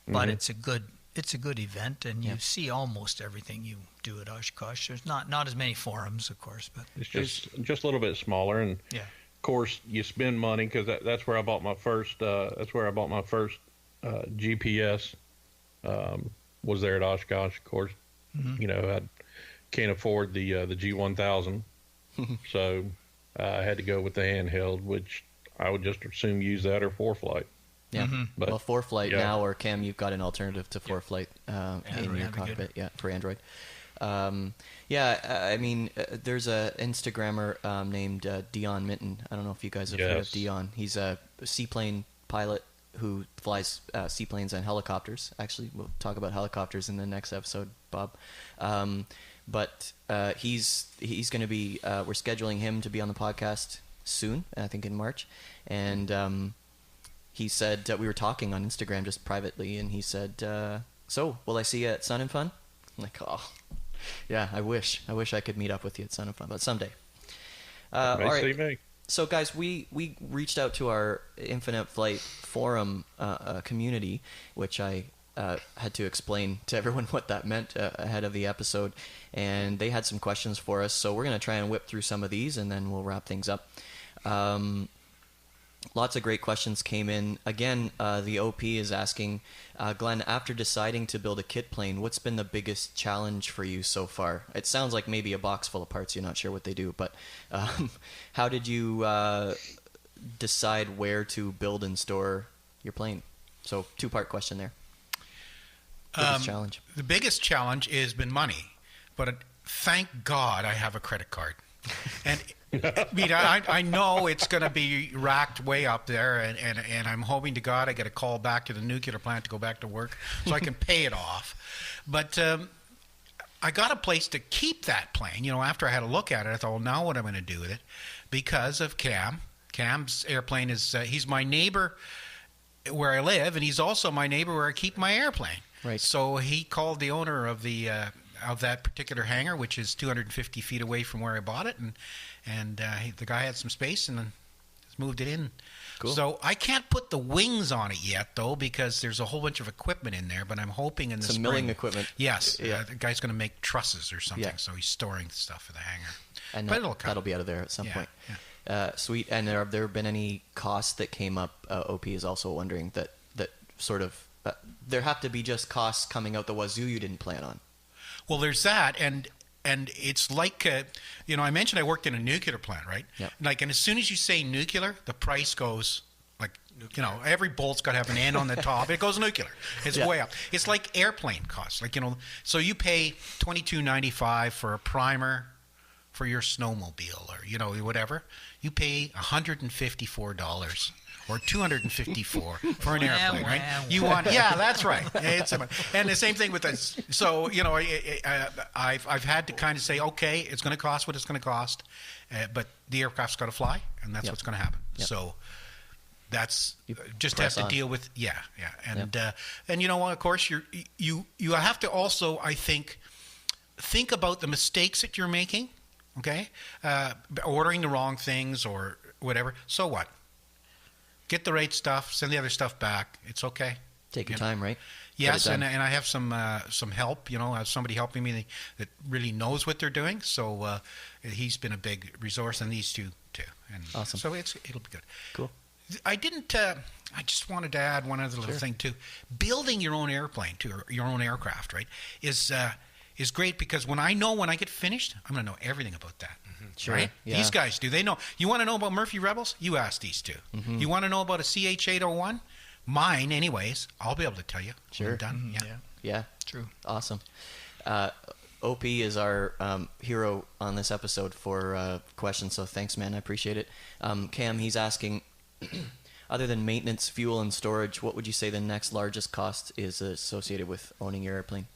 but it's a good event, and you see almost everything you do at Oshkosh. There's not as many forums, of course, but It's just a little bit smaller, and yeah. of course you spend money because that's where I bought my first. GPS was there at Oshkosh. Of course, I can't afford the G1000, so I had to go with the handheld, which I would just assume use that or ForeFlight. Yeah, But, well, ForeFlight yeah. now, or Cam, you've got an alternative to ForeFlight in your cockpit, for Android. I mean, there's a Instagrammer named Dion Minton. I don't know if you guys have heard of Dion. He's a seaplane pilot who flies seaplanes and helicopters. Actually, we'll talk about helicopters in the next episode, Bob. But he's going to be. We're scheduling him to be on the podcast soon. I think in March, and he said we were talking on Instagram just privately, and he said, "So, will I see you at Sun and Fun?" I'm like, "Oh, yeah, I wish I could meet up with you at Sun and Fun, but someday." All right. See me. So, guys, we reached out to our Infinite Flight forum community, which I had to explain to everyone what that meant ahead of the episode, and they had some questions for us. So we're going to try and whip through some of these, and then we'll wrap things up. Lots of great questions came in. Again, the OP is asking, Glenn, after deciding to build a kit plane, what's been the biggest challenge for you so far? It sounds like maybe a box full of parts. You're not sure what they do, but how did you decide where to build and store your plane? So, two-part question there. Biggest challenge. The biggest challenge has been money, but thank God I have a credit card. And I mean, I know it's going to be racked way up there, and I'm hoping to God I get a call back to the nuclear plant to go back to work so I can pay it off. But I got a place to keep that plane. After I had a look at it, I thought, well, now what am I going to do with it? Because of Cam. Cam's airplane is, he's my neighbor where I live, and he's also my neighbor where I keep my airplane. Right. So he called the owner of that particular hangar, which is 250 feet away from where I bought it, and the guy had some space, and He's moved it in. Cool. So I can't put the wings on it yet, though, because there's a whole bunch of equipment in there. But I'm hoping in the Some spring. milling equipment. Yes. Yeah. The guy's going to make trusses or something, Yeah. so he's storing stuff for the hangar. And but it'll come. that'll be out of there at some Yeah, point. yeah. Sweet. And have there been any costs that came up? OP is also wondering that sort of there have to be just costs coming out the wazoo you didn't plan on. Well, there's that, and it's like, I mentioned I worked in a nuclear plant, right? Yep. Like, and as soon as you say nuclear, the price goes like, every bolt's got to have an end on the top. It goes nuclear. It's way up. It's like airplane costs, like so you pay $22.95 for a primer for your snowmobile, or whatever. You pay $154. Or $254 for an airplane, right? You want, that's right. And the same thing with this. So I've had to kind of say, okay, it's going to cost what it's going to cost, but the aircraft's got to fly, and that's what's going to happen. Yep. So that's just press have to on. deal with, and you know what? Of course, you have to also, I think about the mistakes that you're making. Okay, ordering the wrong things or whatever. So what? Get the right stuff, send the other stuff back. It's okay. Take your time, right? Yes, and I have some help. I have somebody helping me that really knows what they're doing. So he's been a big resource, and these two too. And awesome. So it'll be good. Cool. I just wanted to add one other little thing too. Building your own airplane or your own aircraft, right, is great because when I get finished, I'm going to know everything about that. Sure. Right? Yeah. These guys do. They know. You want to know about Murphy Rebels? You ask these two. Mm-hmm. You want to know about a CH-801? Mine, anyways. I'll be able to tell you. Sure. When I'm done. Mm-hmm. Yeah. True. Awesome. OP is our hero on this episode for questions, so thanks, man. I appreciate it. Cam, he's asking, other than maintenance, fuel, and storage, what would you say the next largest cost is associated with owning your airplane?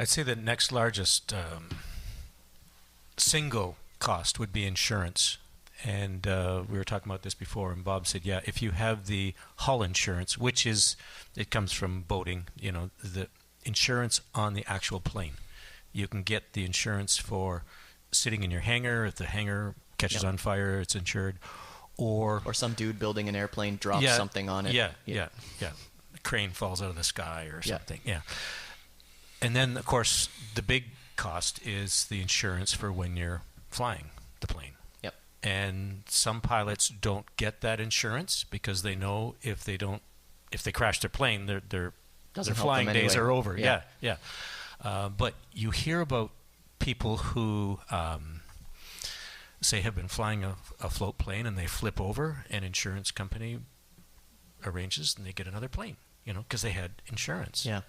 I'd say the next largest single cost would be insurance. And we were talking about this before, and Bob said, if you have the hull insurance, it comes from boating, the insurance on the actual plane. You can get the insurance for sitting in your hangar. If the hangar catches on fire, it's insured. Or some dude building an airplane drops something on it. Yeah. The crane falls out of the sky or something. Yeah. And then, of course, the big cost is the insurance for when you're flying the plane. Yep. And some pilots don't get that insurance because they know if they crash their plane, their flying days are over. Yeah. But you hear about people who say have been flying a float plane and they flip over, an insurance company arranges and they get another plane, because they had insurance. Yeah.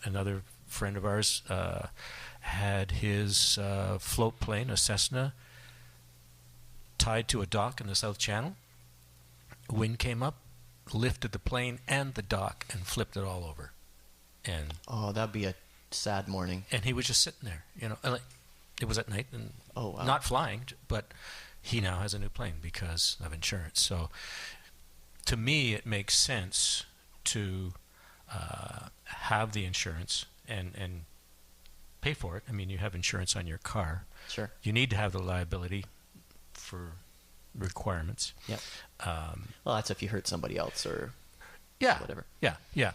Another friend of ours had his float plane, a Cessna, tied to a dock in the South Channel. Wind came up, lifted the plane and the dock, and flipped it all over. And that'd be a sad morning. And he was just sitting there, it was at night and wow. not flying, but he now has a new plane because of insurance. So to me, it makes sense to have the insurance and pay for it. I mean, you have insurance on your car. Sure. You need to have the liability for requirements. Yep. Well, that's if you hurt somebody else or whatever. Yeah.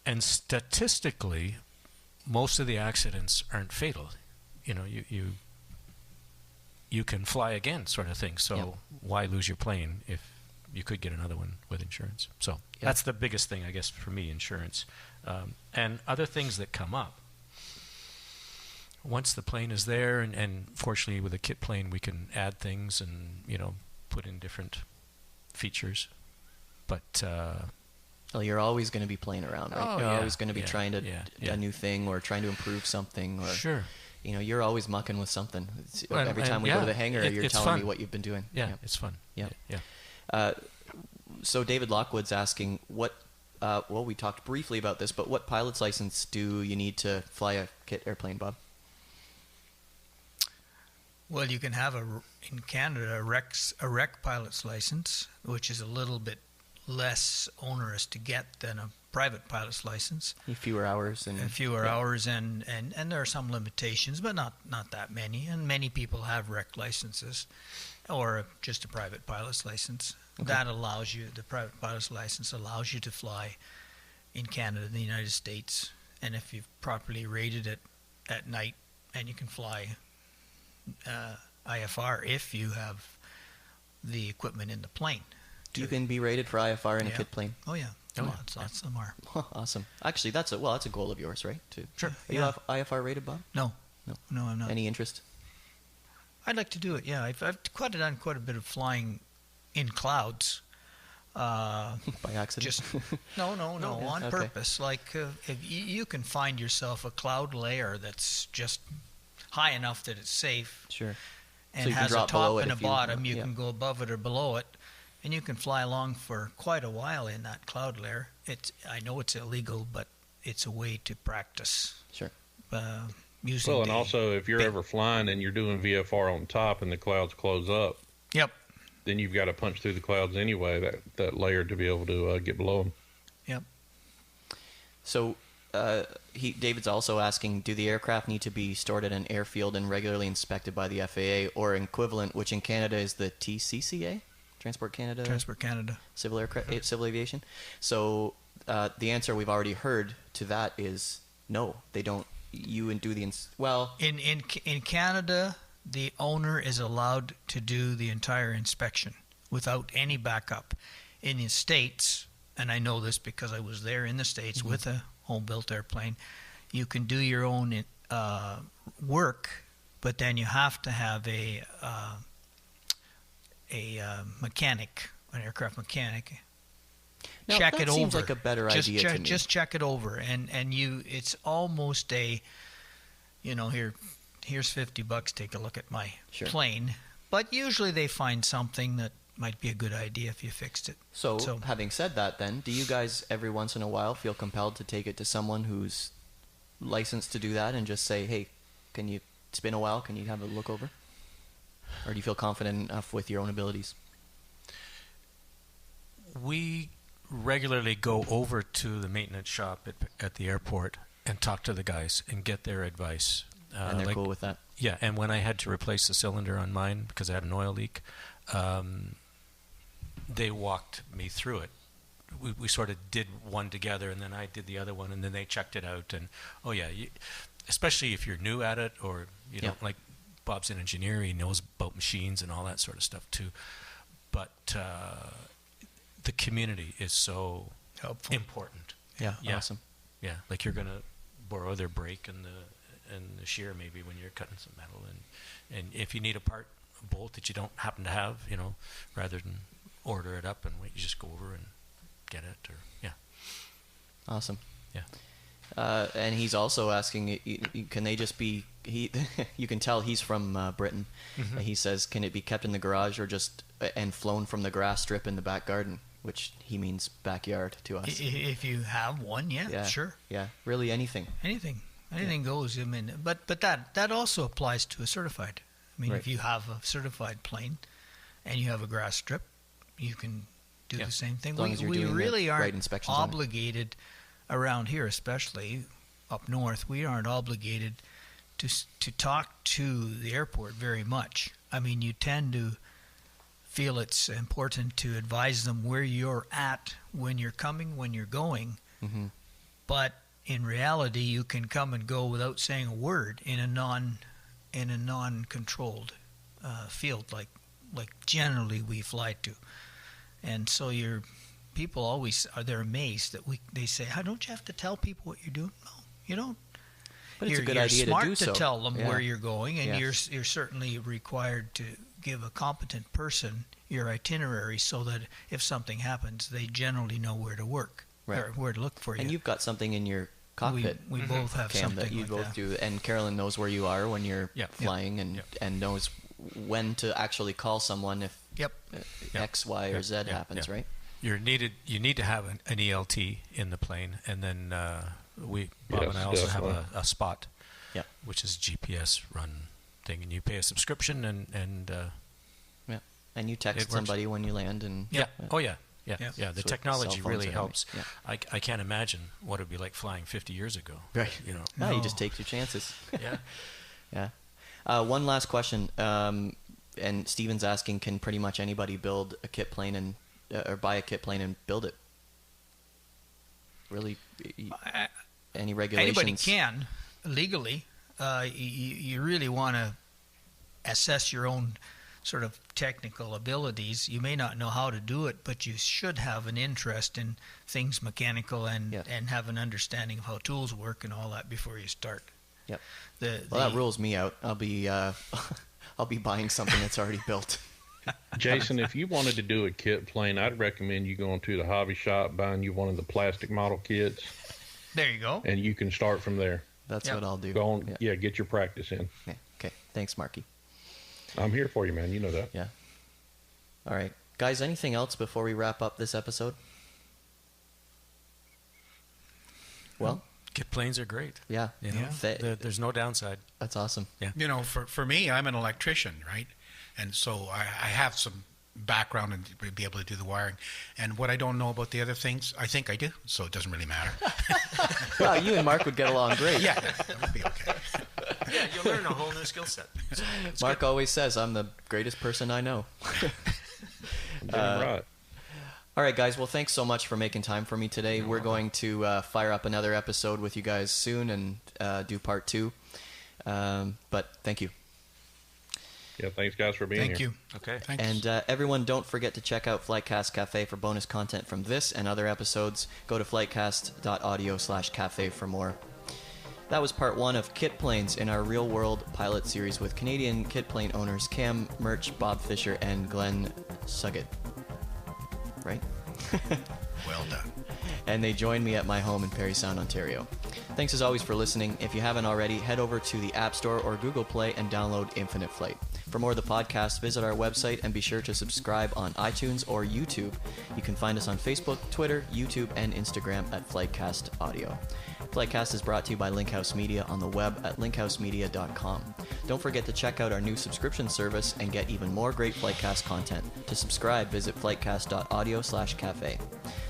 And statistically, most of the accidents aren't fatal. You can fly again, sort of thing. So why lose your plane if you could get another one with insurance? So that's the biggest thing, I guess, for me, insurance. And other things that come up. Once the plane is there, and fortunately with a kit plane, we can add things and, put in different features. But well, you're always going to be playing around, right? You're always going to be trying to a new thing or trying to improve something. Or, sure. You're always mucking with something. Every And time we go to the hangar, you're telling fun. me what you've been doing. Yeah, it's fun. Yeah. Yeah. So David Lockwood's asking what. Well, we talked briefly about this, but what pilot's license do you need to fly a kit airplane, Bob? Well, you can have in Canada a rec pilot's license, which is a little bit less onerous to get than private pilot's license. Fewer hours and Hours, and there are some limitations, but not that many. And many people have rec licenses or just a private pilot's license. Okay. That allows you, the private pilot's license allows you to fly in Canada, the United States, and if you've properly rated it at night, and you can fly IFR if you have the equipment in the plane. You can be rated for IFR in a kit plane? Oh, yeah. Lots of them are. Awesome. Actually, that's a goal of yours, right? Sure. Are you IFR rated, Bob? No, I'm not. Any interest? I'd like to do it, yeah. I've done quite a bit of flying in clouds. By accident? No, on purpose. Like, if you can find yourself a cloud layer that's just high enough that it's safe. Sure. And so has a top and a bottom. You can go above it or below it. And you can fly along for quite a while in that cloud layer. I know it's illegal, but it's a way to practice. Sure. Using and also if you're ever flying and you're doing VFR on top and the clouds close up, yep, then you've got to punch through the clouds anyway, that layer, to be able to get below them. Yep. So David's also asking, do the aircraft need to be stored at an airfield and regularly inspected by the FAA or equivalent, which in Canada is the TCCA? Transport Canada. Civil Aviation. So the answer we've already heard to that is no, they don't. You and do the in Canada, the owner is allowed to do the entire inspection without any backup. In the States, and I know this because I was there in the States with a home-built airplane, you can do your own work, but then you have to have a mechanic, an aircraft mechanic, now, check it over. Seems like a better idea to me. Just check it over, and it's almost a, here's $50, take a look at my plane. But usually they find something that might be a good idea if you fixed it. So having said that, then, do you guys every once in a while feel compelled to take it to someone who's licensed to do that and just say, hey, it's been a while, can you have a look over? Or do you feel confident enough with your own abilities? We regularly go over to the maintenance shop at the airport and talk to the guys and get their advice. And they're cool with that? Yeah, and when I had to replace the cylinder on mine because I had an oil leak, they walked me through it. We sort of did one together, and then I did the other one, and then they checked it out. And, especially if you're new at it, or, like Bob's an engineer, he knows about machines and all that sort of stuff too. But the community is so helpful, important. Yeah, awesome. Yeah, like you're gonna borrow their brake and the shear maybe when you're cutting some metal, and if you need a bolt that you don't happen to have, rather than order it up and wait, you just go over and get it. Awesome. Yeah. And he's also asking, can they just be? You can tell he's from Britain. Mm-hmm. He says, can it be kept in the garage or just and flown from the grass strip in the back garden, which he means backyard to us. If you have one, yeah, sure. Yeah, really anything. Anything goes. I mean, but that also applies to a certified. I mean, if you have a certified plane and you have a grass strip, you can do the same thing. We really aren't obligated around here, especially up north. We aren't obligated to talk to the airport very much. I mean, you tend to feel it's important to advise them where you're at when you're coming, when you're going. Mm-hmm. But in reality, you can come and go without saying a word in a non-controlled field like generally we fly to. And so people always they're amazed that they say, "How don't you have to tell people what you're doing?" No, you don't. But it's a good idea to do so. You're smart to tell them where you're going, and you're certainly required to give a competent person your itinerary so that if something happens, they generally know where to work or where to look for you. And you've got something in your cockpit. We both have Cam, something that you like both that. do, and Carolyn knows where you are when you're flying, and knows when to actually call someone if X, Y, or Z happens, right? You need to have an ELT in the plane, and then Bob and I also have a spot, which is GPS run thing, and you pay a subscription, and and you text somebody when you land, and Yeah, Yeah. yeah. The So technology cell phones really are helps. Yeah. I can't imagine what it would be like flying 50 years ago. Right. You know. No, you No. just take your chances. Yeah. Yeah. One last question. And Steven's asking, can pretty much anybody build a kit plane and or buy a kit plane and build it? Really, any regulations? Anybody can legally. You really want to assess your own sort of technical abilities. You may not know how to do it, but you should have an interest in things mechanical and have an understanding of how tools work and all that before you start. Yep. Well, That rules me out. I'll be I'll be buying something that's already built. Jason, if you wanted to do a kit plane, I'd recommend you going to the hobby shop, buying you one of the plastic model kits, There you go. and you can start from there. That's Yep. what I'll do. Go on, get your practice in. Yeah. Okay. Thanks, Marky. I'm here for you, man. You know that. Yeah. All right, guys. Anything else before we wrap up this episode? Well, Kit planes are great. yeah. You know, there's no downside. That's awesome. Yeah. You know, for me, I'm an electrician, right? And so I have some background and be able to do the wiring. And what I don't know about the other things, I think I do, so it doesn't really matter. Wow, you and Mark would get along great. Yeah, that would be okay. Yeah, you'll learn a whole new skill set. Mark always says I'm the greatest person I know. Damn right. All right, guys. Well, thanks so much for making time for me today. We're going to fire up another episode with you guys soon and do part 2. But thank you. Yeah, thanks, guys, for being Thank here. you. Okay. Thanks. And everyone, don't forget to check out FlightCast Cafe for bonus content from this and other episodes. Go to flightcast.audio/cafe for more. That was part 1 of Kit Planes in our Real World pilot series with Canadian kit plane owners Cam Murch, Bob Fisher, and Glenn Suggitt. Right? Well done. And they joined me at my home in Parry Sound, Ontario. Thanks as always for listening. If you haven't already, head over to the App Store or Google Play and download Infinite Flight. For more of the podcast, visit our website and be sure to subscribe on iTunes or YouTube. You can find us on Facebook, Twitter, YouTube, and Instagram at FlightCast Audio. FlightCast is brought to you by Linkhouse Media on the web at linkhousemedia.com. Don't forget to check out our new subscription service and get even more great FlightCast content. To subscribe, visit flightcast.audio/cafe.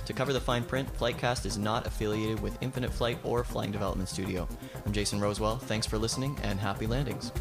To cover the fine print, FlightCast is not affiliated with Infinite Flight or Flying Development Studio. I'm Jason Rosewell. Thanks for listening and happy landings.